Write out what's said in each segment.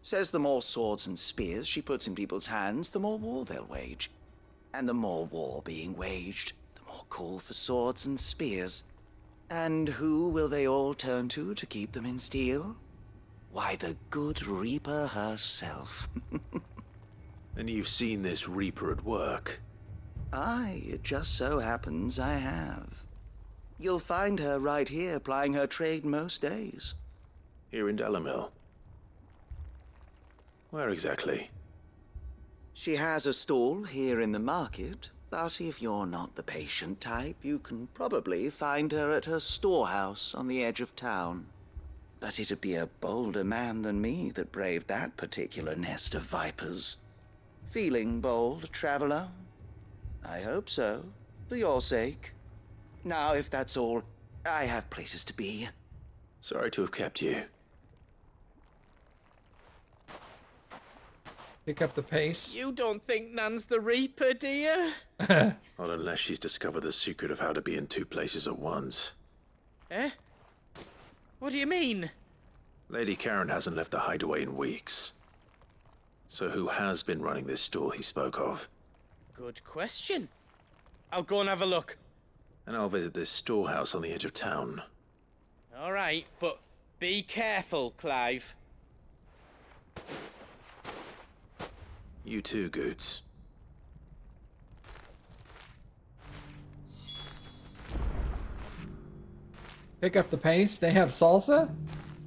Says the more swords and spears she puts in people's hands, the more war they'll wage. And the more war being waged, the more call for swords and spears. And who will they all turn to keep them in steel? Why, the good Reaper herself. And you've seen this Reaper at work? Aye, it just so happens I have. You'll find her right here plying her trade most days. Here in Delamil? Where exactly? She has a stall here in the market, but if you're not the patient type, you can probably find her at her storehouse on the edge of town. But it'd be a bolder man than me that braved that particular nest of vipers. Feeling bold, traveler? I hope so, for your sake. Now, if that's all, I have places to be. Sorry to have kept you. Pick up the pace. You don't think Nan's the Reaper, do you? Not unless she's discovered the secret of how to be in two places at once. Eh? What do you mean? Lady Karen hasn't left the hideaway in weeks. So who has been running this stall he spoke of? Good question. I'll go and have a look. And I'll visit this storehouse on the edge of town. All right, but be careful, Clive. You too, Goots. Pick up the pace? They have salsa?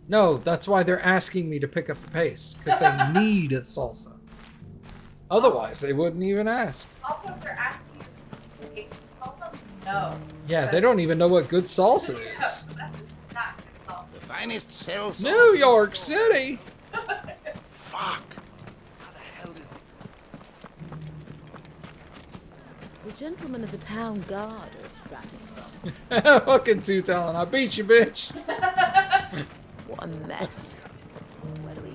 No, that's why they're asking me to pick up the pace. Because they need salsa. Otherwise, they wouldn't even ask. Also, if they're asking you to take salsa, no. Yeah, they don't even know what good salsa is. That's not good salsa. The finest cells. New York City! Fuck! How the hell did... The gentlemen of the town guard are strapping from. Fucking two-talent. I beat you, bitch. What a mess. Where do we...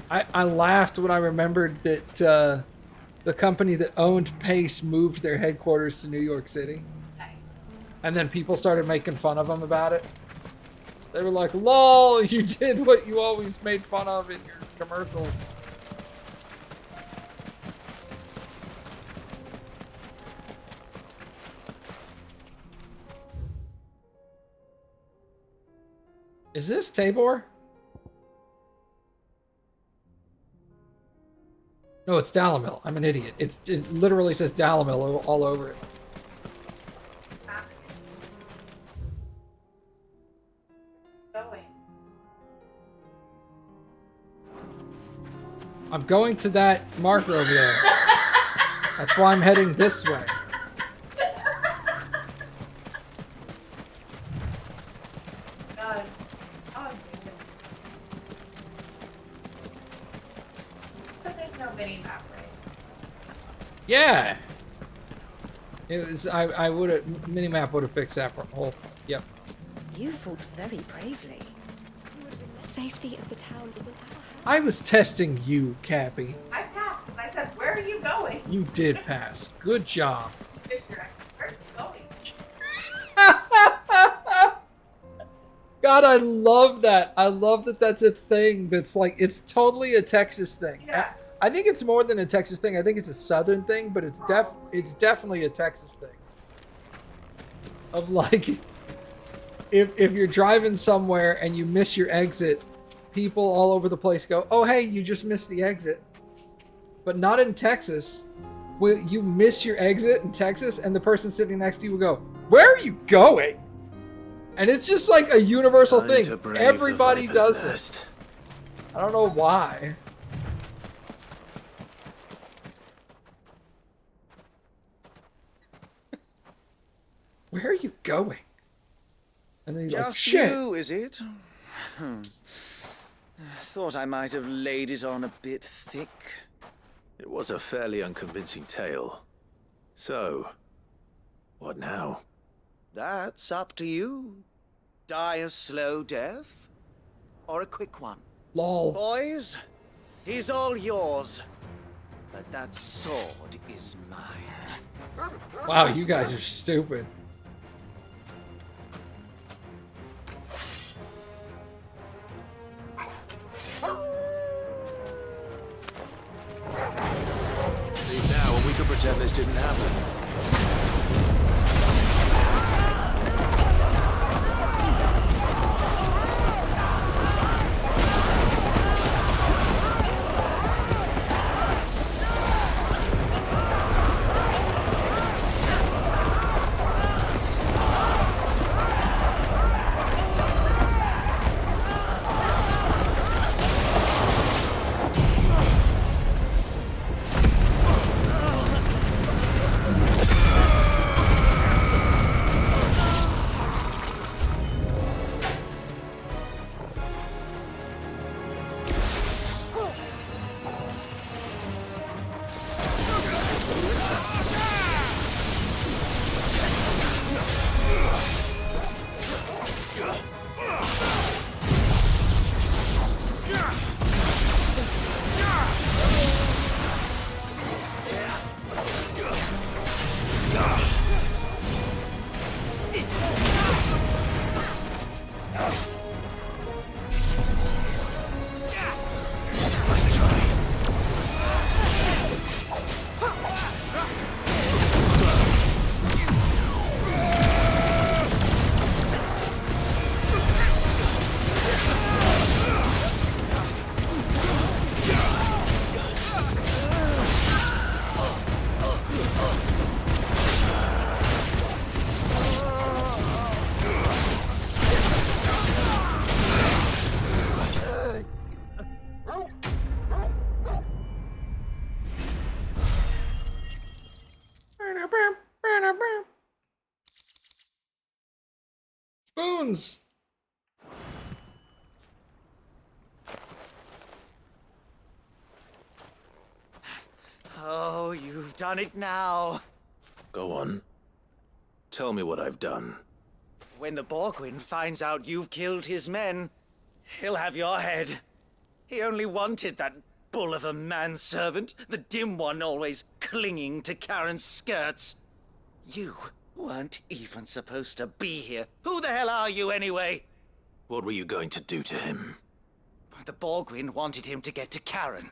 I laughed when I remembered that the company that owned Pace moved their headquarters to New York City. And then people started making fun of them about it. They were like, lol, you did what you always made fun of in your commercials. Is this Tabor? No, it's Dalamil. I'm an idiot. It literally says Dalamil all over it. I'm going to that marker over there. That's why I'm heading this way. God. Oh, but there's no mini map, right? Yeah. It was. I would have. Minimap would have fixed that whole. Yep. You fought very bravely. The safety of the town is in our hands. I was testing you, Cappy. I passed because I said, where are you going? You did pass. Good job. Where are you going? God, I love that. I love that that's a thing that's like, it's totally a Texas thing. Yeah. I think it's more than a Texas thing. I think it's a Southern thing, but it's definitely a Texas thing. Of like, if you're driving somewhere and you miss your exit, people all over the place go, oh, hey, you just missed the exit. But not in Texas. Will you miss your exit in Texas and the person sitting next to you will go, where are you going? And it's just like a universal thing. Everybody does it. I don't know why. Where are you going? And then you're like, Just shit. you, is it? Thought I might have laid it on a bit thick. It was a fairly unconvincing tale. So, what now? That's up to you. Die a slow death, or a quick one. Lol. Boys, he's all yours. But that sword is mine. Wow, you guys are stupid. pretend this didn't happen. Spoons! Oh, you've done it now. Go on. Tell me what I've done. When the Borgwyn finds out you've killed his men, he'll have your head. He only wanted that bull of a manservant, the dim one always clinging to Karen's skirts. You weren't even supposed to be here. Who the hell are you anyway? What were you going to do to him? The Borgwyn wanted him to get to Karen.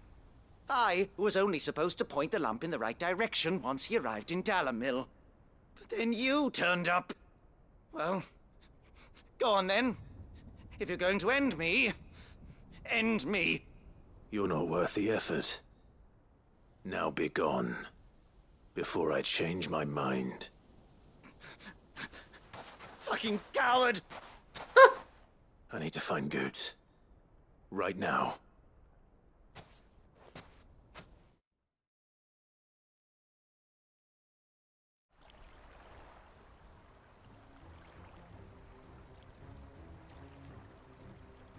I was only supposed to point the lamp in the right direction once he arrived in Dalamil. But then you turned up. Well, go on then. If you're going to end me, end me. You're not worth the effort. Now be gone, before I change my mind. Fucking coward! I need to find Goots. Right now.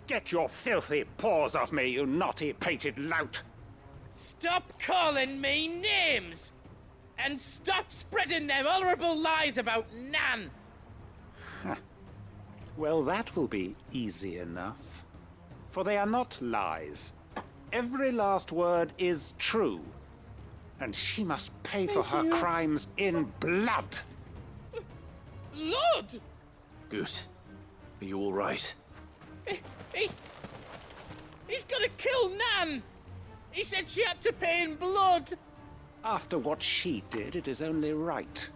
Get your filthy paws off me, you naughty-pated lout! Stop calling me names! And stop spreading them horrible lies about Nan! Well, that will be easy enough. For they are not lies. Every last word is true. And she must pay for her crimes in blood. Lord! Goot, are you all right? He's gonna kill Nan! He said she had to pay in blood! After what she did, it is only right.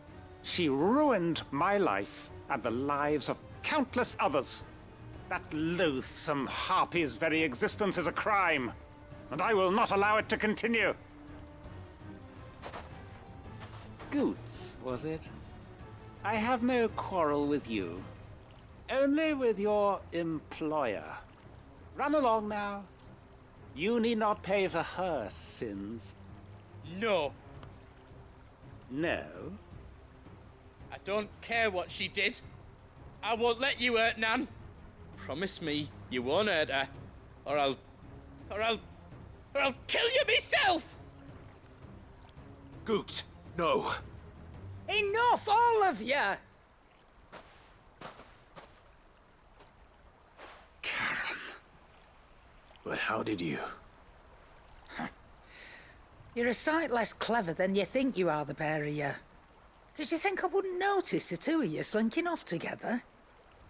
She ruined my life and the lives of countless others. That loathsome harpy's very existence is a crime, and I will not allow it to continue. Goots, was it? I have no quarrel with you. Only with your employer. Run along now. You need not pay for her sins. No, No? I don't care what she did. I won't let you hurt Nan. Promise me you won't hurt her, or I'll kill you myself! Goot, no. Enough, all of you! Karen. But how did you? You're a sight less clever than you think you are, the pair of you. Did you think I wouldn't notice the two of you slinking off together?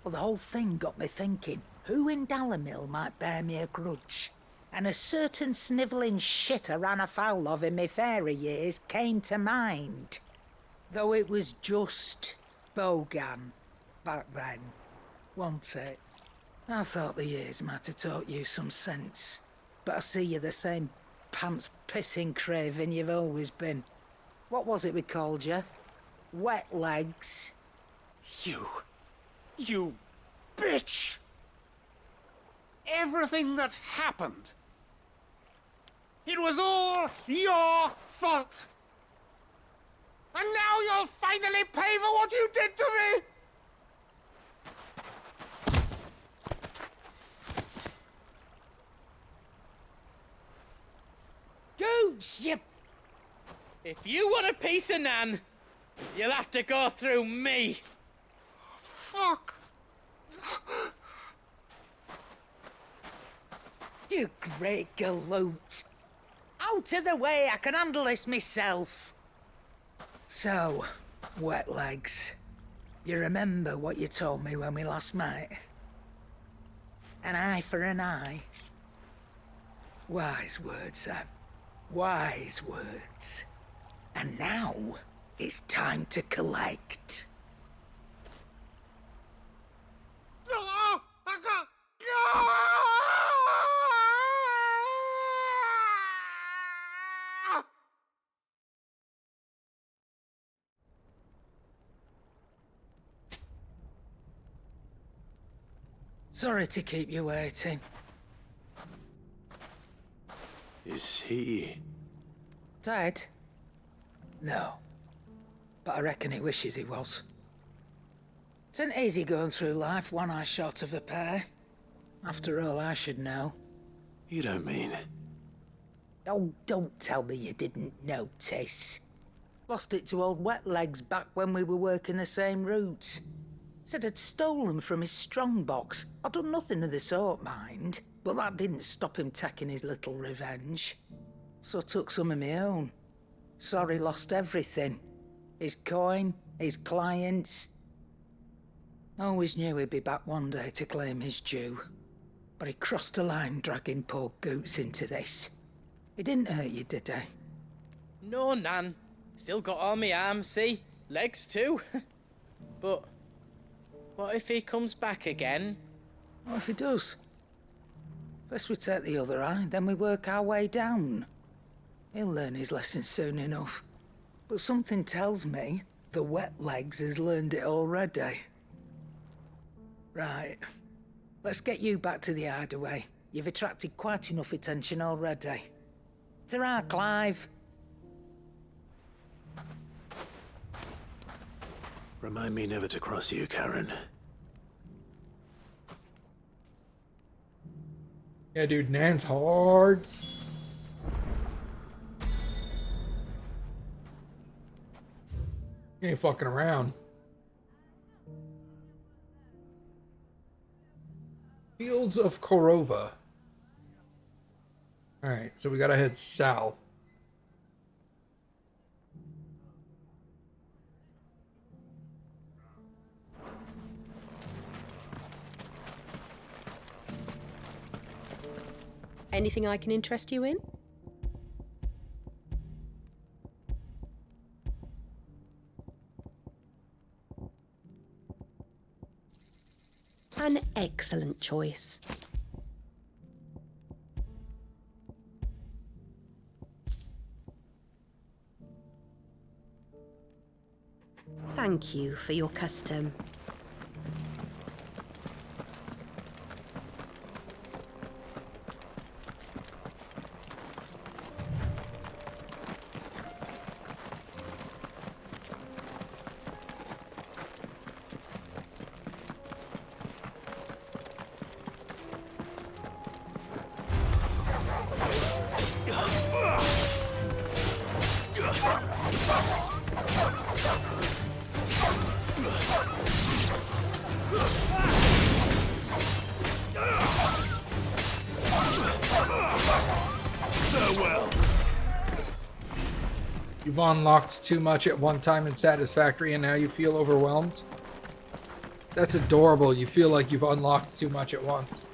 Well, the whole thing got me thinking, who in Dalamil might bear me a grudge? and a certain snivelling shit I ran afoul of in my fairy years came to mind. Though it was just Bogan back then, wasn't it? I thought the years might have taught you some sense, but I see you're the same pants-pissing craven you've always been. What was it we called you? Wet legs? You bitch! Everything that happened, it was all your fault! And now you'll finally pay for what you did to me! Gooch, you... If you want a piece of Nan, you'll have to go through me. Fuck! You great galoot. Out of the way, I can handle this myself. So, wet legs, you remember what you told me when we last met? An eye for an eye. Wise words, Sam. Wise words. And now, it's time to collect. Sorry to keep you waiting. Is he... Dead? No. But I reckon he wishes he was. It ain't easy going through life one eye short of a pair. After all, I should know. You don't mean... Oh, don't tell me you didn't notice. Lost it to old Wet Legs back when we were working the same routes. Said I'd stolen from his strongbox. I'd done nothing of the sort, mind. But that didn't stop him taking his little revenge. So I took some of my own. Sorry, lost everything. His coin, his clients. Always knew he'd be back one day to claim his due. But he crossed a line dragging poor Goots into this. He didn't hurt you, did he? No, Nan. Still got all my arms, see? Legs too. But what if he comes back again? What if he does? First we take the other eye, then we work our way down. He'll learn his lesson soon enough. But something tells me the Wet Legs has learned it already. Right. Let's get you back to the hideaway. You've attracted quite enough attention already. Ta-ra, Clive. Remind me never to cross you, Karen. Yeah, dude, Nan's hard. You ain't fucking around. Fields of Korova. Alright, so we gotta head south. Anything I can interest you in? An excellent choice. Thank you for your custom. You've unlocked too much at one time and satisfactory, and now you feel overwhelmed. That's adorable. You feel like you've unlocked too much at once.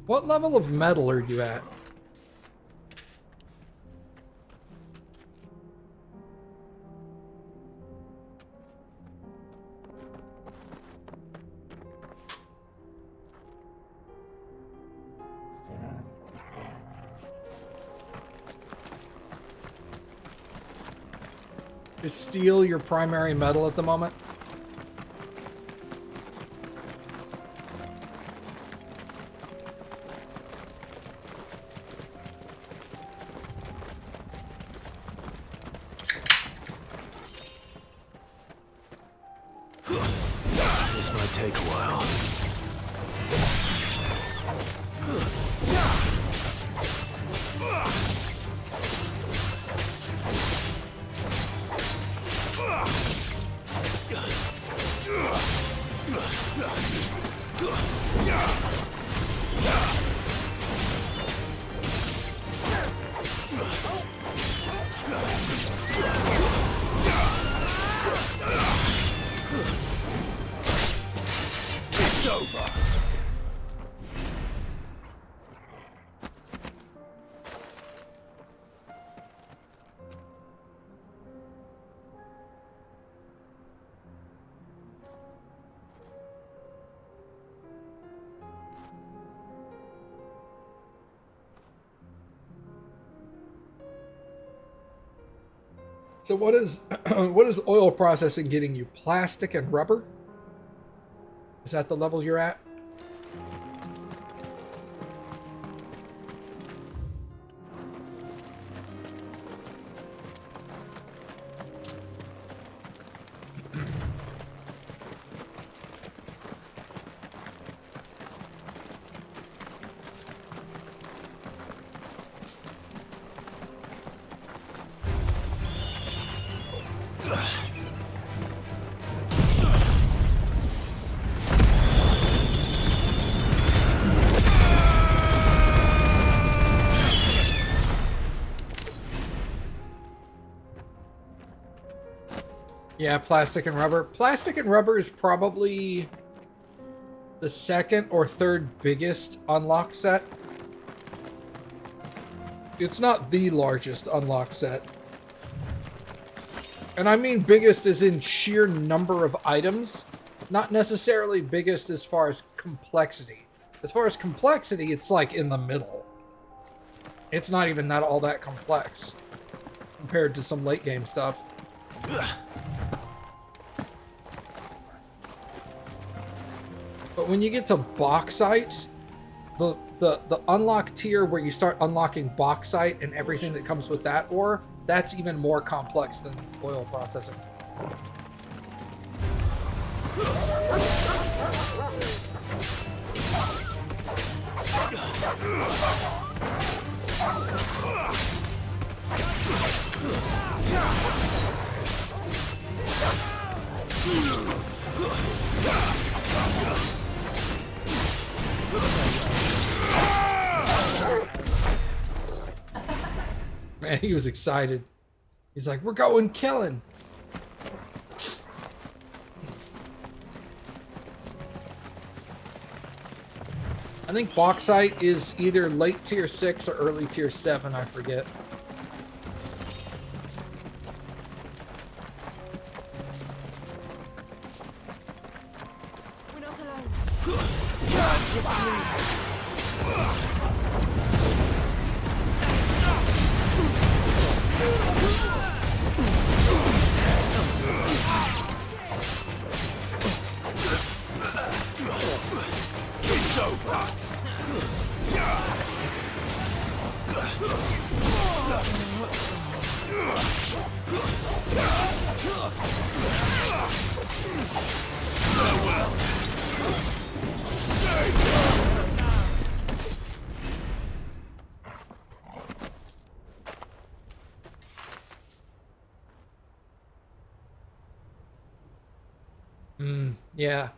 What level of metal are you at? Is steel your primary metal at the moment? This might take a while. It's over. So what is what is oil processing getting you? Plastic and rubber? Is that the level you're at? Yeah, plastic and rubber. Plastic and rubber is probably the second or third biggest unlock set. It's not the largest unlock set. And I mean biggest as in sheer number of items, not necessarily biggest as far as complexity. As far as complexity, it's like in the middle. It's not even that all that complex compared to some late game stuff. But when you get to bauxite, the unlock tier where you start unlocking bauxite and everything that comes with that ore, that's even more complex than oil processing. Man, he was excited. He's like, we're going killing. I think bauxite is either late tier 6 or early tier 7, I forget. We're not alone. It's over. Farewell. Stay down. Yeah.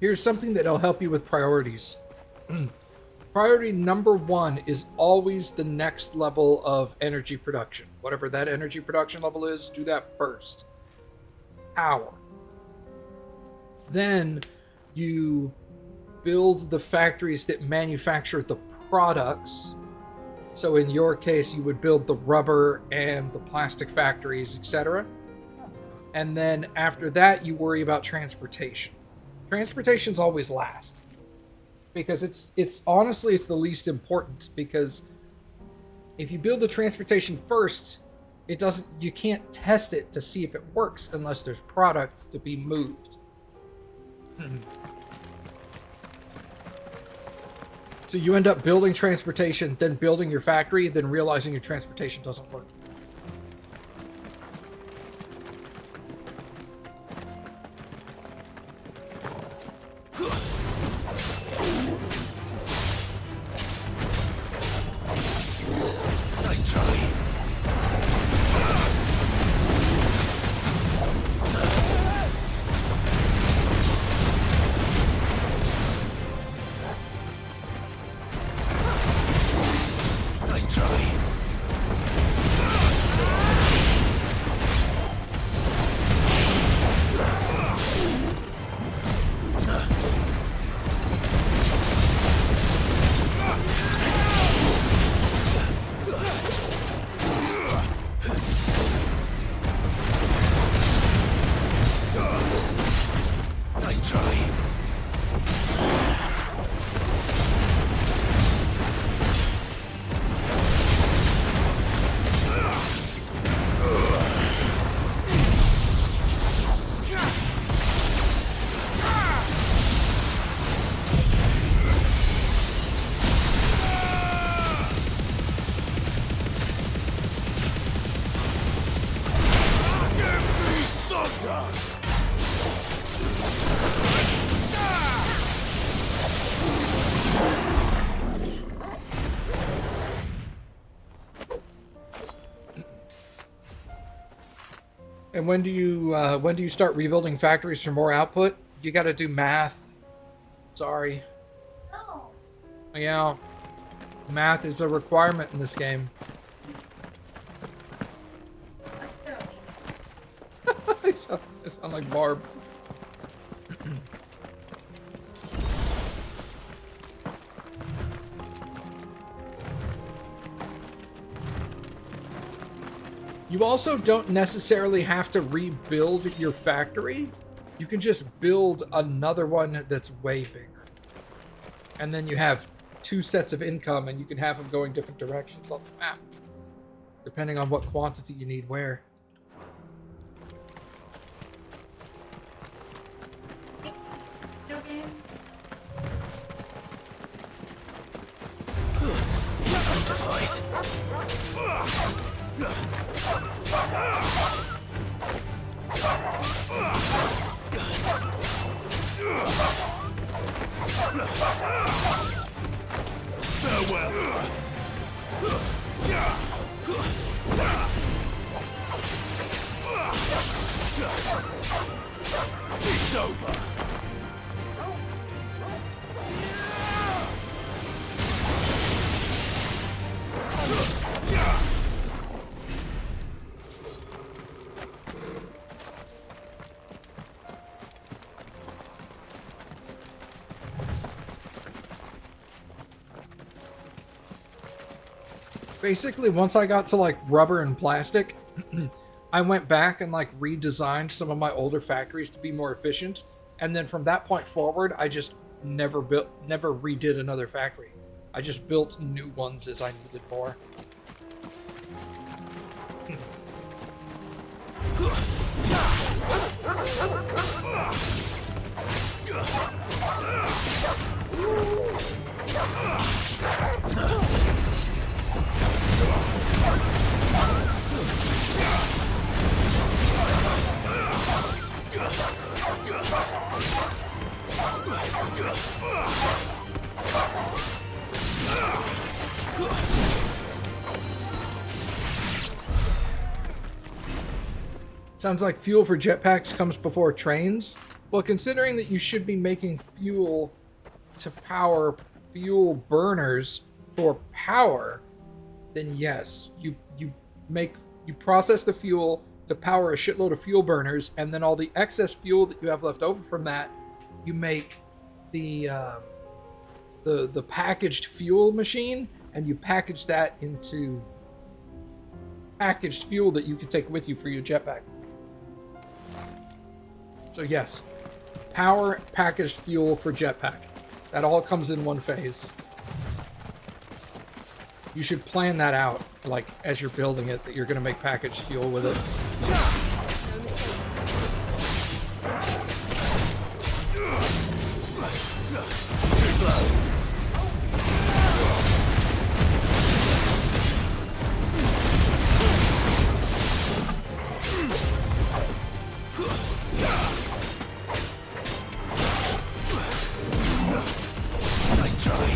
Here's something that'll help you with priorities. Priority number 1 is always the next level of energy production. Whatever that energy production level is, do that first. Power. Then you build the factories that manufacture the products. So in your case, you would build the rubber and the plastic factories, etc. And then after that, you worry about transportation. Transportation's always last, because it's honestly the least important, because if you build the transportation first, you can't test it to see if it works unless there's product to be moved. So you end up building transportation, then building your factory, then realizing your transportation doesn't work. And when do you start rebuilding factories for more output? You got to do math. Sorry. No. Yeah, math is a requirement in this game. I sound like Barb. You also don't necessarily have to rebuild your factory. You can just build another one that's way bigger. And then you have 2 sets of income, and you can have them going different directions on the map, depending on what quantity you need where. Time to fight. Farewell. It's over. Basically, once I got to like rubber and plastic, I went back and like redesigned some of my older factories to be more efficient. And then from that point forward, I just never redid another factory. I just built new ones as I needed more. Sounds like fuel for jetpacks comes before trains. Well, considering that you should be making fuel to power fuel burners for power, then yes, you process the fuel to power a shitload of fuel burners, and then all the excess fuel that you have left over from that, you make the packaged fuel machine, and you package that into packaged fuel that you can take with you for your jetpack. So yes, power, packaged fuel for jetpack. That all comes in one phase. You should plan that out, like, as you're building it, that you're going to make packaged fuel with it. Too slow. Nice try.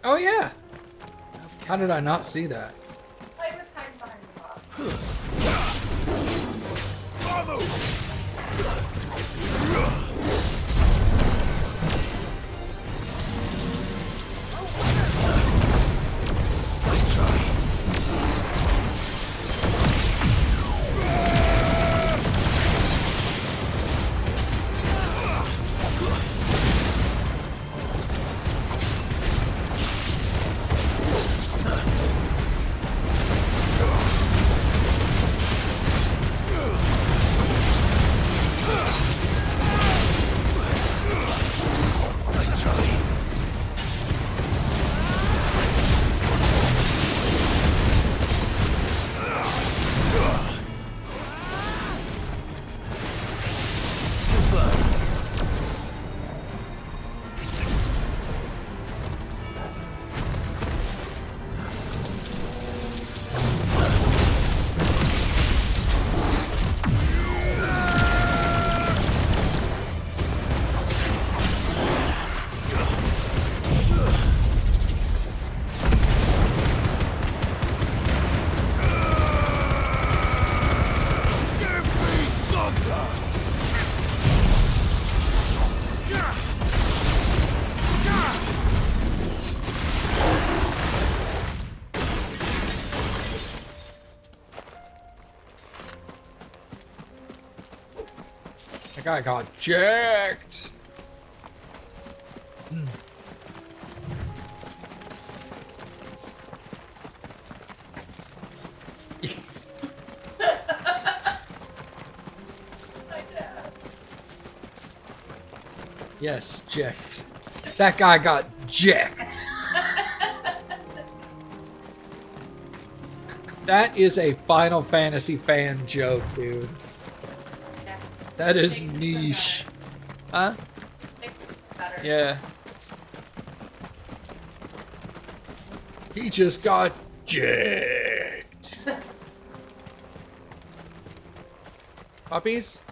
Oh yeah! How did I not see that? I was hiding behind the box. Nice try. That guy got jacked. Yes, jacked. That guy got jacked. That is a Final Fantasy fan joke, dude. Yeah. That is Makes it niche. better. Huh? Makes it better. Yeah. He just got jacked. Puppies?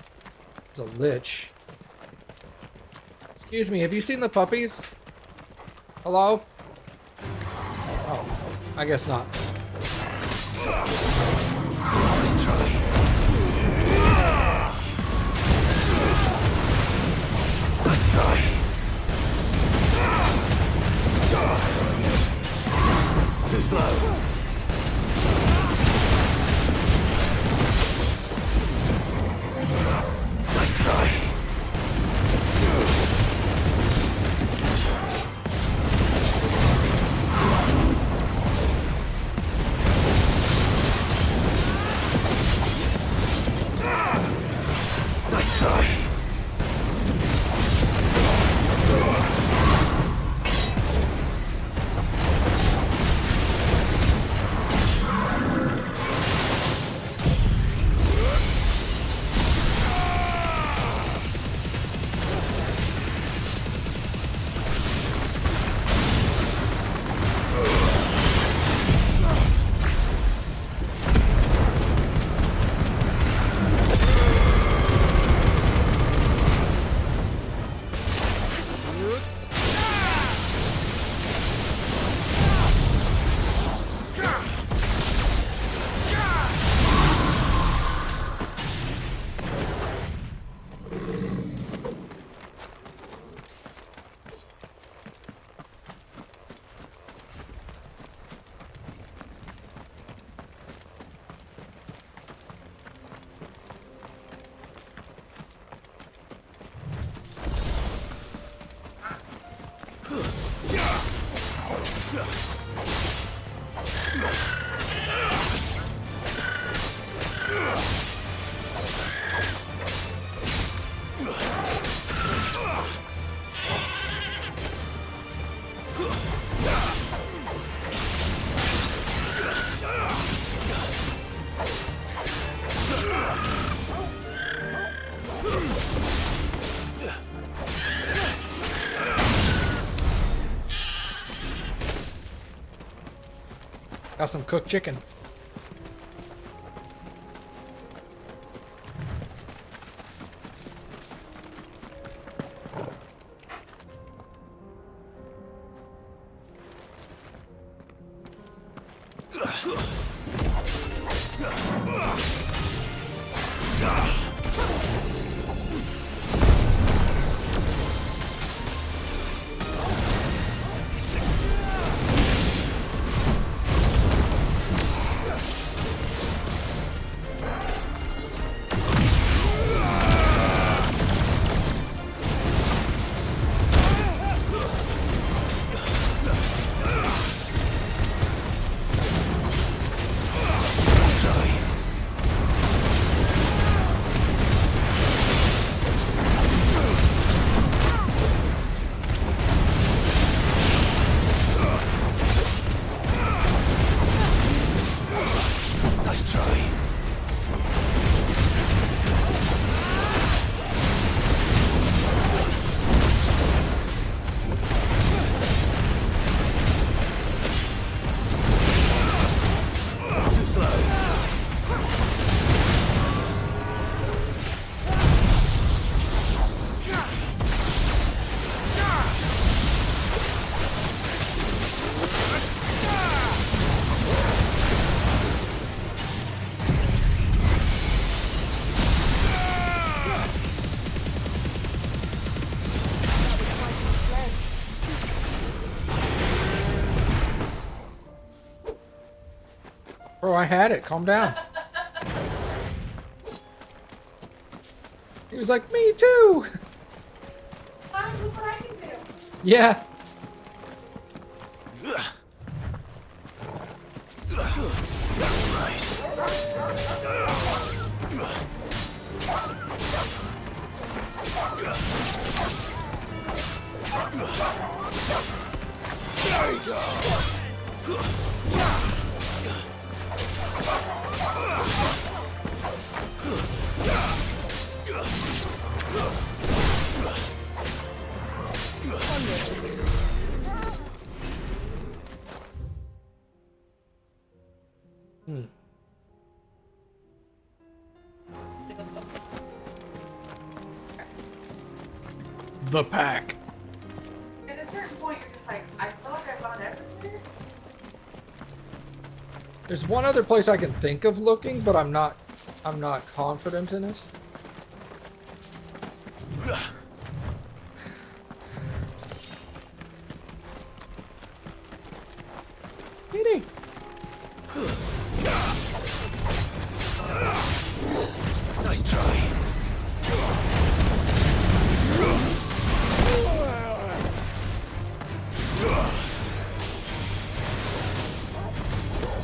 It's a lich. Excuse me, have you seen the puppies? Hello? Oh, I guess not. Nice try. Nice try. Too slow. Nice try. Nice try. Got some cooked chicken. Nice try. Too slow. Bro, I had it. Calm down. He was like, me too! Fine, look what I can do. Yeah. The pack. At a certain point, you're just like, I feel like I've gone everywhere. There's one other place I can think of looking, but I'm not confident in it. Kitty. Nice try.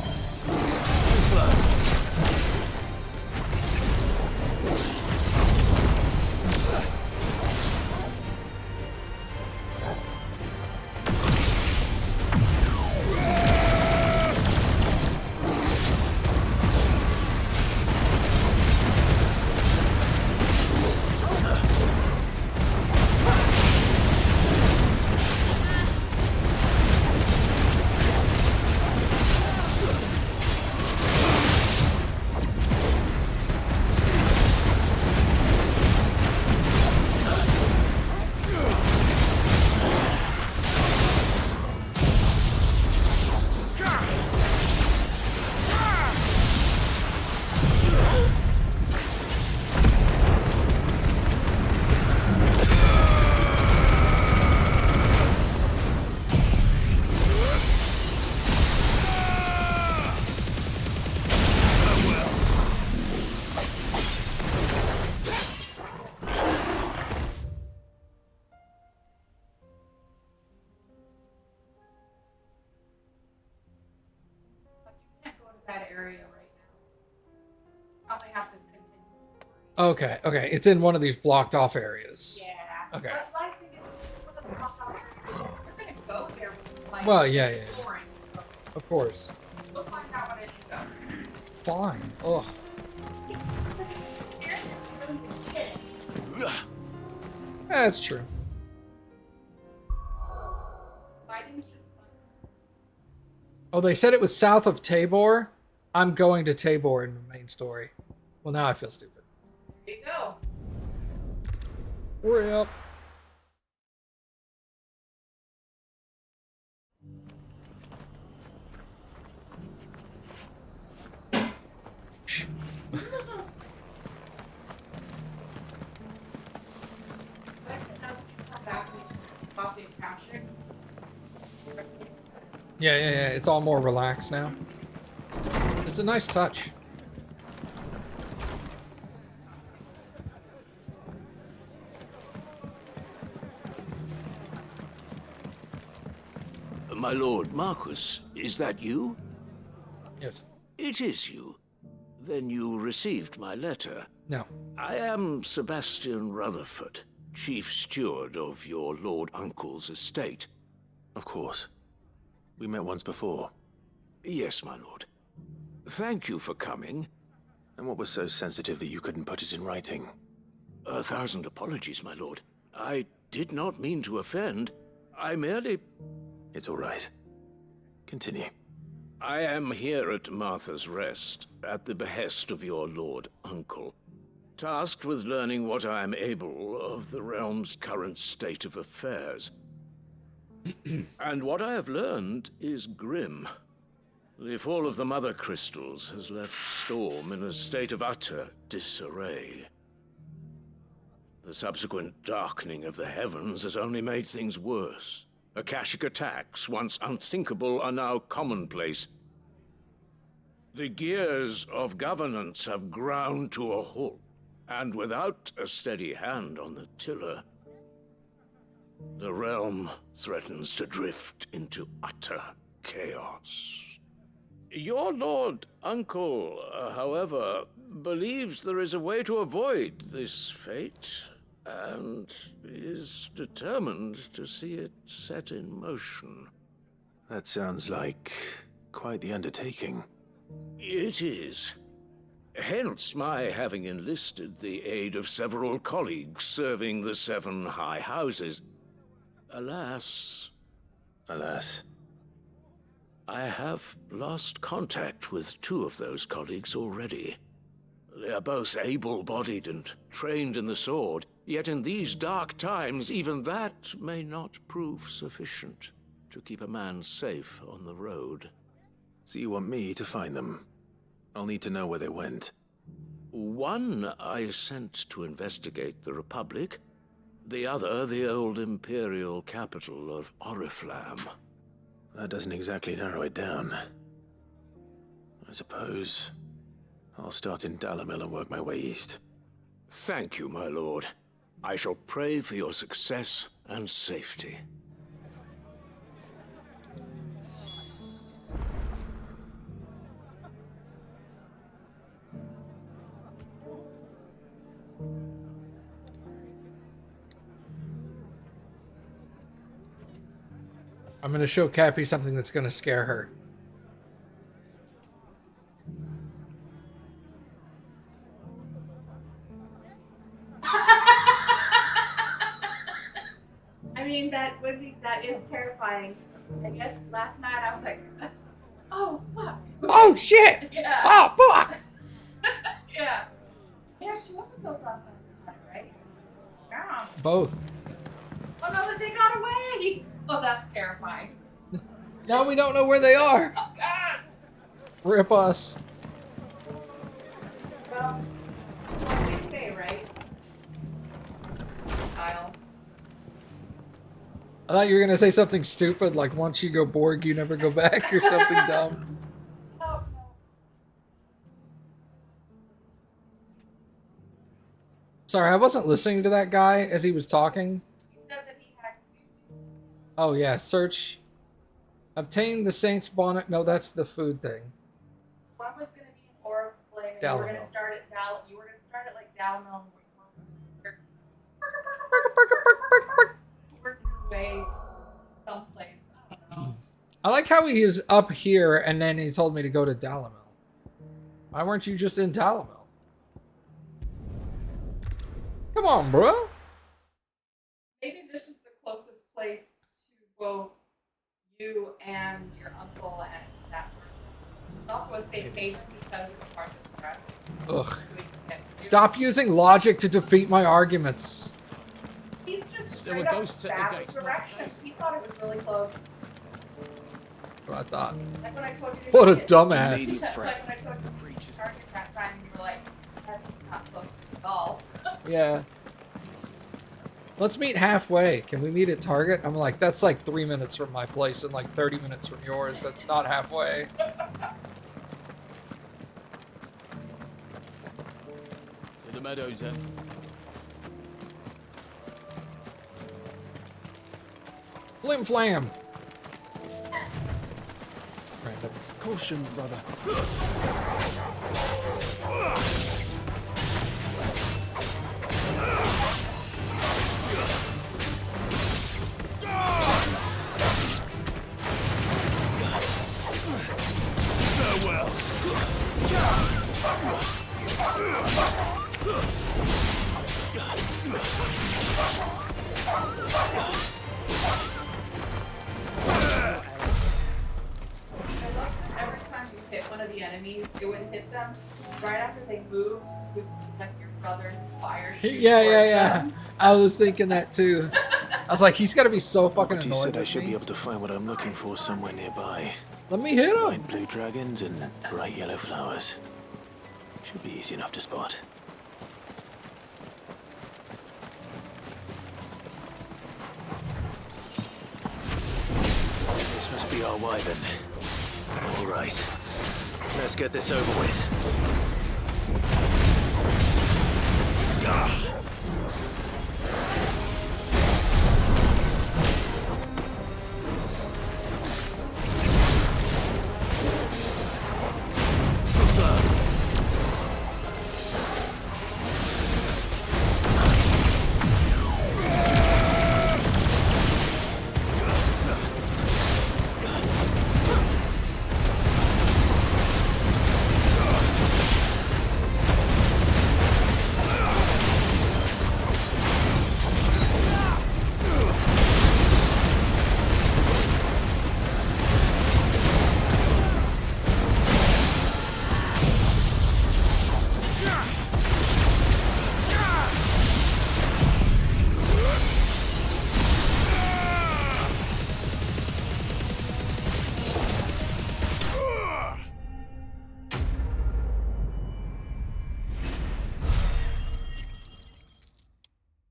Too slow. Can't go to that area right now. Probably have to continue. Okay, okay. It's in one of these blocked off areas. Yeah. Okay. But slicing it with a block, you're gonna go there with like Well, yeah, yeah. exploring, so Of course. we'll find out what I should go. Fine. Ugh. That's true. Fighting's just fun. Oh, they said it was south of Tabor. I'm going to Tabor in the main story. Well, now I feel stupid. There you go. Hurry up. Shh. Yeah, yeah, yeah. It's all more relaxed now. It's a nice touch. My lord Marquis, is that you? Yes. It is you. Then you received my letter. No. I am Sebastian Rutherford, chief steward of your lord uncle's estate. Of course. We met once before. Yes, my lord. Thank you for coming. And what was so sensitive that you couldn't put it in writing? 1,000 apologies, my lord. I did not mean to offend. I merely... It's all right. Continue. I am here at Martha's Rest, at the behest of your lord uncle, tasked with learning what I am able of the realm's current state of affairs. And what I have learned is grim. The fall of the Mother Crystals has left Storm in a state of utter disarray. The subsequent darkening of the heavens has only made things worse. Akashic attacks, once unthinkable, are now commonplace. The gears of governance have ground to a halt. And without a steady hand on the tiller, the realm threatens to drift into utter chaos. Your Lord Uncle, however, believes there is a way to avoid this fate, and is determined to see it set in motion. That sounds like quite the undertaking. It is. Hence my having enlisted the aid of several colleagues serving the 7 high houses. Alas, I have lost contact with 2 of those colleagues already. They are both able-bodied and trained in the sword, yet in these dark times, even that may not prove sufficient to keep a man safe on the road. So you want me to find them? I'll need to know where they went. One I sent to investigate the Republic, the other the old Imperial capital of Oriflamme. That doesn't exactly narrow it down. I suppose I'll start in Dalamil and work my way east. Thank you, my lord. I shall pray for your success and safety. I'm gonna show Cappy something that's gonna scare her. I mean, that is terrifying. I guess last night I was like, oh fuck. Oh shit! Yeah. Oh fuck! Yeah. They have 2 episodes last night, right? Yeah. Both. Oh no, but they got away! Oh, that's terrifying. Now we don't know where they are. Oh god! Rip us. Well, what did they say, right? Kyle. I thought you were gonna say something stupid, like once you go Borg, you never go back, or something dumb. Oh, Sorry, I wasn't listening to that guy as he was talking. he said that he had to. Oh yeah, search. Obtain the Saint's bonnet. No, that's the food thing. One was gonna be an Oriflamme. You were Dalamil. gonna start at You were gonna start at like Dalamil. Work your way someplace. I don't know. I like how he is up here and then he told me to go to Dalamil. Why weren't you just in Dalamil? Come on, bro. Maybe this is the closest place to both you and your uncle and that sort of thing. It's also a safe haven because it's part of the stress. Ugh. So we can get through. Stop using logic to defeat my arguments. He's just There were straight up ghosts at the bad gates, not directions. He thought it was really close. What I thought. Like when I told you to What a get it. dumbass. Like when I told you to target that time, you were like, that's not close at all. Yeah. Let's meet halfway. Can we meet at Target? I'm like, that's like 3 minutes from my place and like 30 minutes from yours. That's not halfway. The meadows, then. Flim flam. Random. Caution, brother. Farewell. Every time you hit one of the enemies, it would hit them right after they moved. It would see like your brother's fire shoot Yeah. towards them. I was thinking that too. I was like, he's got to be so fucking But you annoyed said I with should me. be able to find what I'm looking for somewhere nearby. Let me hit him. Bright blue dragons and bright yellow flowers. Should be easy enough to spot. This must be our way then. All right. Let's get this over with.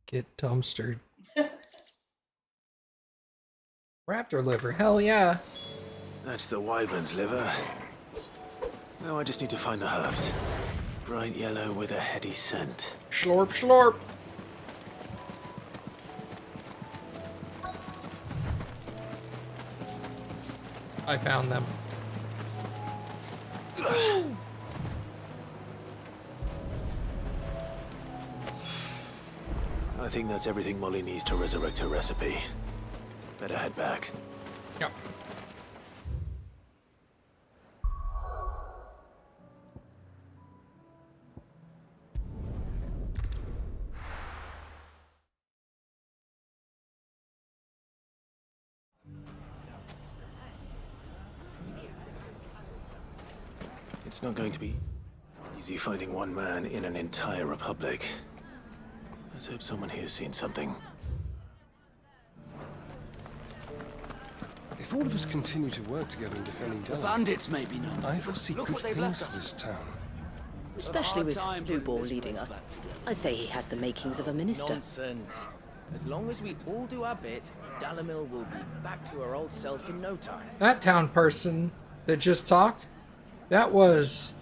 Get dumpstered. Raptor liver, hell yeah. That's the wyvern's liver. Now I just need to find the herbs. Bright yellow with a heady scent. Slurp, slurp. I found them. I think that's everything Molly needs to resurrect her recipe. Better head back. Yep. It's not going to be easy finding one man in an entire republic. Let's hope someone here's seen something. If all of us continue to work together in defending Delaware, Bandits may be known. I foresee good things for this town. Especially with Blueball leading us. I say he has the makings of a minister. Nonsense. As long as we all do our bit, Dalamil will be back to her old self in no time. That town person that just talked, that was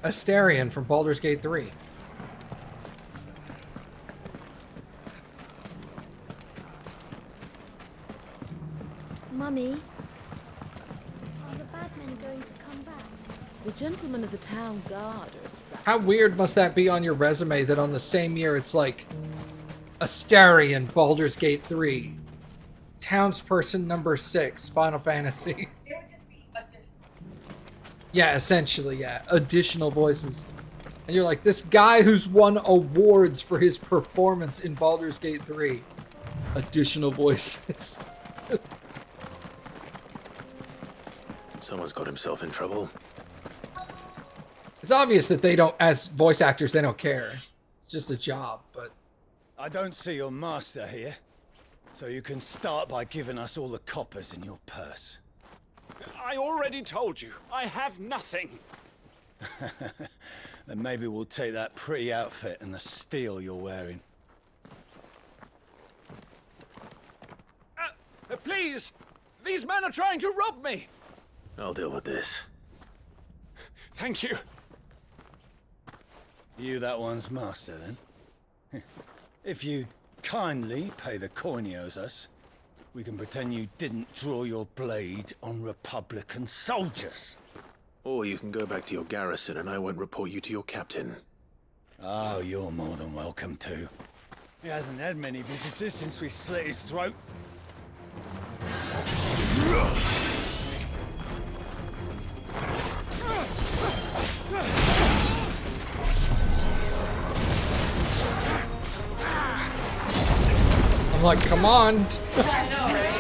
Astarion from Baldur's Gate 3. Mummy, are the bad men going to come back? The gentlemen of the town guard are strapped. How weird must that be on your resume that on the same year it's like Astarion, Baldur's Gate 3, townsperson number 6, Final Fantasy. It would just be additional. Yeah, essentially, yeah. Additional voices. And you're like, this guy who's won awards for his performance in Baldur's Gate 3. Additional voices. Someone's got himself in trouble. It's obvious that they don't, as voice actors, they don't care. It's just a job, but... I don't see your master here, so you can start by giving us all the coppers in your purse. I already told you, I have nothing. Then maybe we'll take that pretty outfit and the steel you're wearing. Please! These men are trying to rob me! I'll deal with this. Thank you. You that one's master, then? If you'd kindly pay the coin he owes us, we can pretend you didn't draw your blade on Republican soldiers. Or you can go back to your garrison and I won't report you to your captain. Oh, you're more than welcome to. He hasn't had many visitors since we slit his throat. I'm like, come on. I know, right?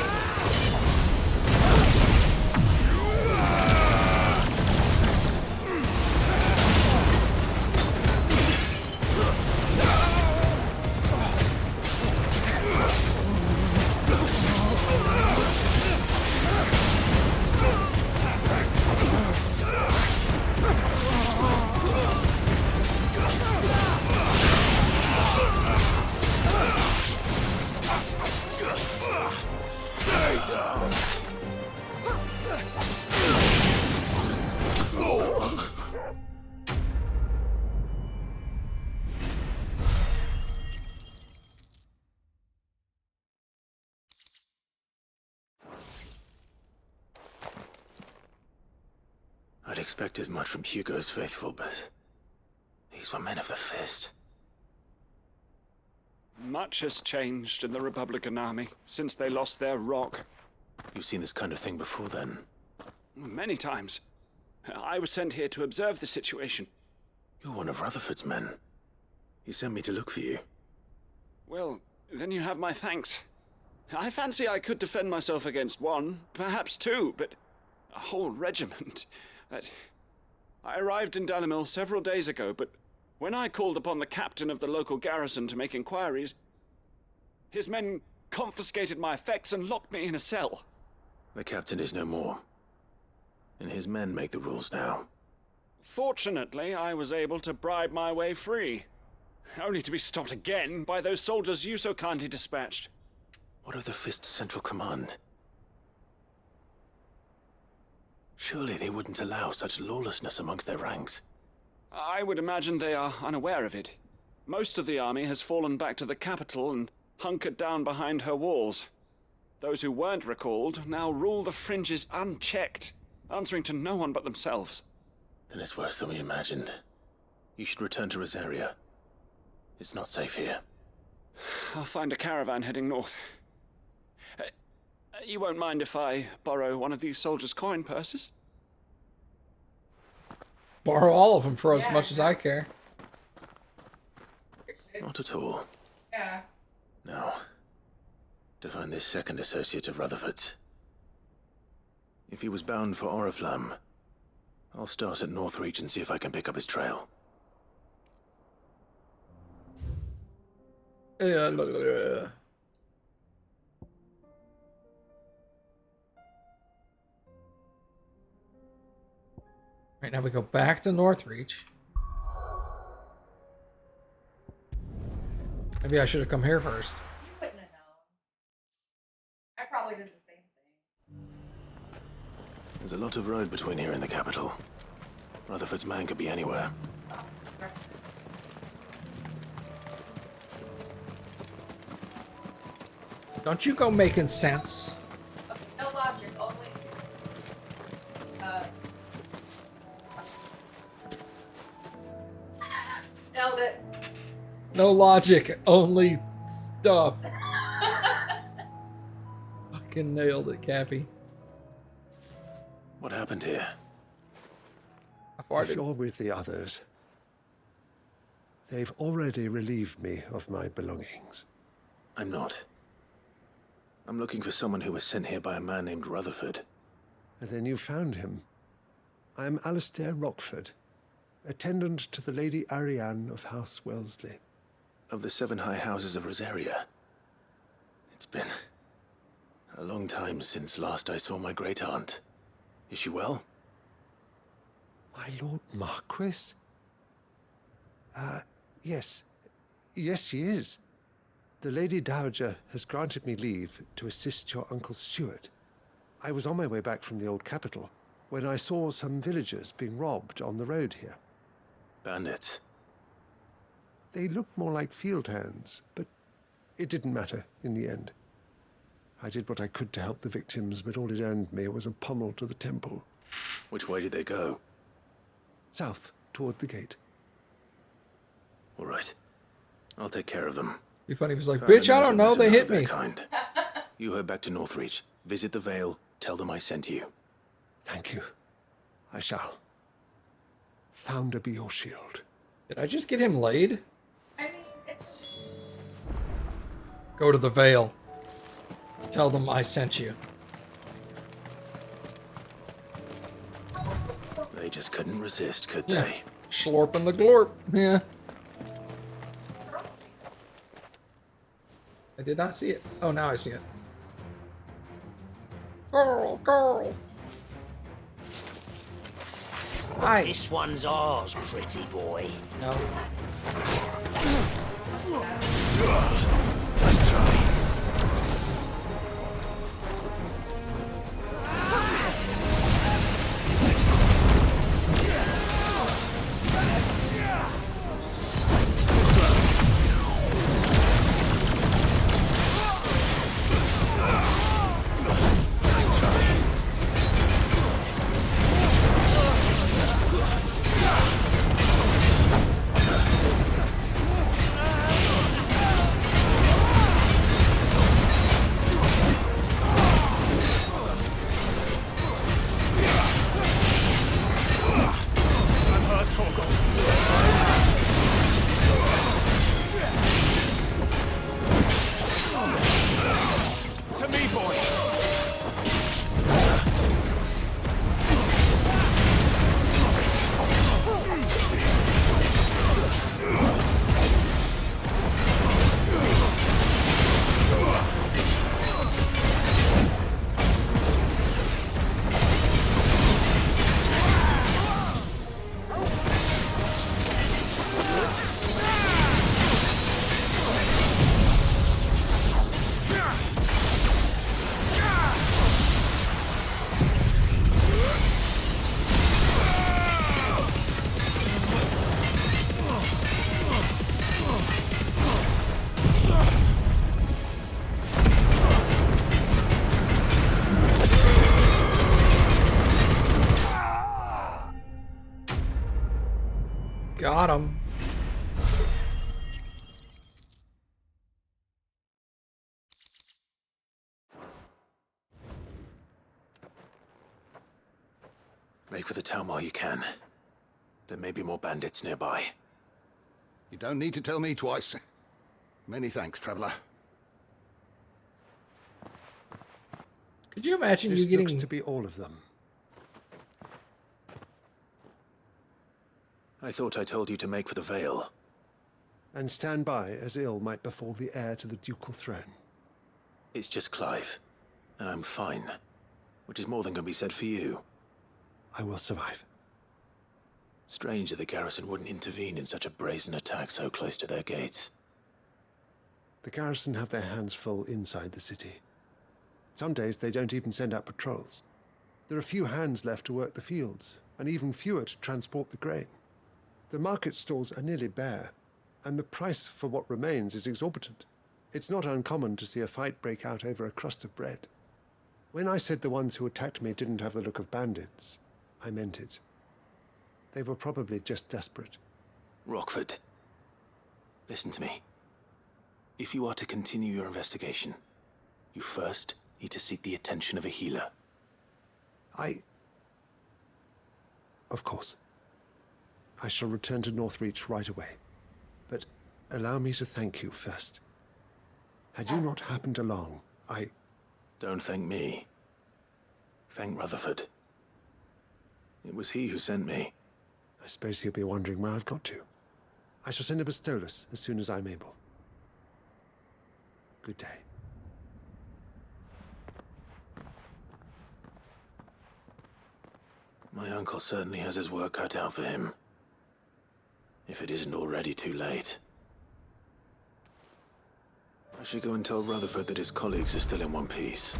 I'd expect as much from Hugo's faithful, but these were men of the fist. Much has changed in the Republican Army since they lost their rock. You've seen this kind of thing before, then? Many times. I was sent here to observe the situation. You're one of Rutherford's men. He sent me to look for you. Well, then you have my thanks. I fancy I could defend myself against one, perhaps two, but a whole regiment. I arrived in Dalimil several days ago, but when I called upon the captain of the local garrison to make inquiries, his men confiscated my effects and locked me in a cell. The captain is no more, and his men make the rules now. Fortunately, I was able to bribe my way free, only to be stopped again by those soldiers you so kindly dispatched. What of the Fist's Central Command? Surely they wouldn't allow such lawlessness amongst their ranks. I would imagine they are unaware of it. Most of the army has fallen back to the capital and hunkered down behind her walls. Those who weren't recalled now rule the fringes unchecked, answering to no one but themselves. Then it's worse than we imagined. You should return to Rosaria. It's not safe here. I'll find a caravan heading north. You won't mind if I borrow one of these soldiers' coin purses? Borrow all of them for as much as I care. Not at all. Yeah. No. To find this second associate of Rutherford's. If he was bound for Oriflamme, I'll start at Northreach and see if I can pick up his trail. Right, now we go back to Northreach. Maybe I should have come here first. You wouldn't have known. I probably did the same thing. There's a lot of road between here and the capital. Rutherford's man could be anywhere. Don't you go making sense. Okay, no logic, only nailed it. No logic, only stuff. Fucking nailed it, Cappy. What happened here? If you're with the others, they've already relieved me of my belongings. I'm not. I'm looking for someone who was sent here by a man named Rutherford. And then you found him. I'm Alistair Rockford, attendant to the Lady Ariane of House Wellesley. Of the 7 high houses of Rosaria. It's been a long time since last I saw my great-aunt. Is she well? My Lord Marquis? Yes. Yes, she is. The Lady Dowager has granted me leave to assist your Uncle Stuart. I was on my way back from the old capital when I saw some villagers being robbed on the road here. Bandits? They looked more like field hands, but it didn't matter in the end. I did what I could to help the victims, but all it earned me was a pommel to the temple. Which way did they go? South, toward the gate. All right. I'll take care of them. Be funny if he's like, bitch, I don't know, they hit me. Kind. You head back to Northreach. Visit the Vale. Tell them I sent you. Thank you. I shall. Founder be your shield. Did I just get him laid? I mean, it's... Go to the Vale. Tell them I sent you. They just couldn't resist, could Yeah. they? Slorping the glorp. Yeah. I did not see it. Oh, now I see it. Girl, girl. Hi. This one's ours, pretty boy. No. Let's try. Got him. Make for the town while you can. There may be more bandits nearby. You don't need to tell me twice. Many thanks, traveler. Could you imagine This you getting looks to be all of them. I thought I told you to make for the Vale. And stand by as ill might befall the heir to the ducal throne. It's just Clive, and I'm fine. Which is more than can be said for you. I will survive. Strange that the garrison wouldn't intervene in such a brazen attack so close to their gates. The garrison have their hands full inside the city. Some days they don't even send out patrols. There are few hands left to work the fields, and even fewer to transport the grain. The market stalls are nearly bare, and the price for what remains is exorbitant. It's not uncommon to see a fight break out over a crust of bread. When I said the ones who attacked me didn't have the look of bandits, I meant it. They were probably just desperate. Rockford, listen to me. If you are to continue your investigation, you first need to seek the attention of a healer. Of course. I shall return to Northreach right away. But allow me to thank you first. Had you not happened along, Don't thank me. Thank Rutherford. It was he who sent me. I suppose he'll be wondering where I've got to. I shall send a Bastolus as soon as I'm able. Good day. My uncle certainly has his work cut out for him. If it isn't already too late. I should go and tell Rutherford that his colleagues are still in one piece.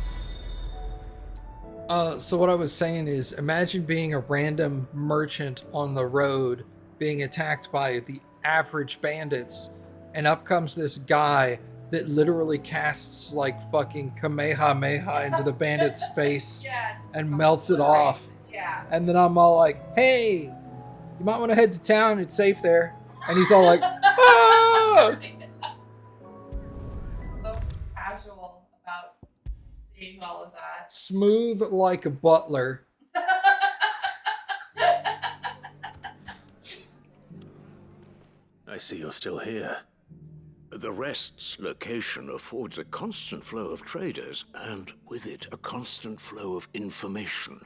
So what I was saying is, imagine being a random merchant on the road being attacked by the average bandits, and up comes this guy that literally casts like fucking Kamehameha into the bandit's face and melts it off. And then I'm all like, hey, you might want to head to town, it's safe there. And he's all like, ah! So casual about seeing all of that. Smooth like a butler. I see you're still here. The Rest's location affords a constant flow of traders, and with it, a constant flow of information.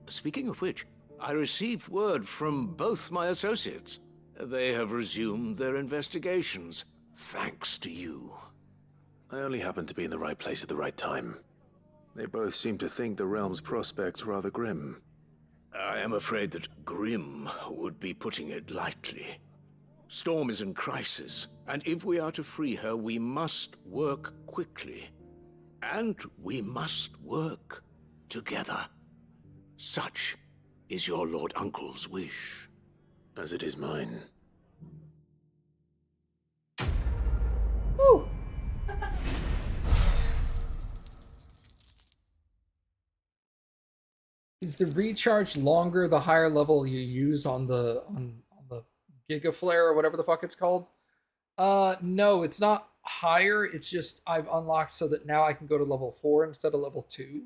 Speaking of which, I received word from both my associates. They have resumed their investigations, thanks to you. I only happened to be in the right place at the right time. They both seem to think the realm's prospects rather grim. I am afraid that grim would be putting it lightly. Storm is in crisis, and if we are to free her, we must work quickly. And we must work together. Such is your Lord Uncle's wish. As it is mine. Woo! Is the recharge longer the higher level you use on the Giga Flare or whatever the fuck it's called? No, it's not higher. It's just I've unlocked so that now I can go to level 4 instead of level 2.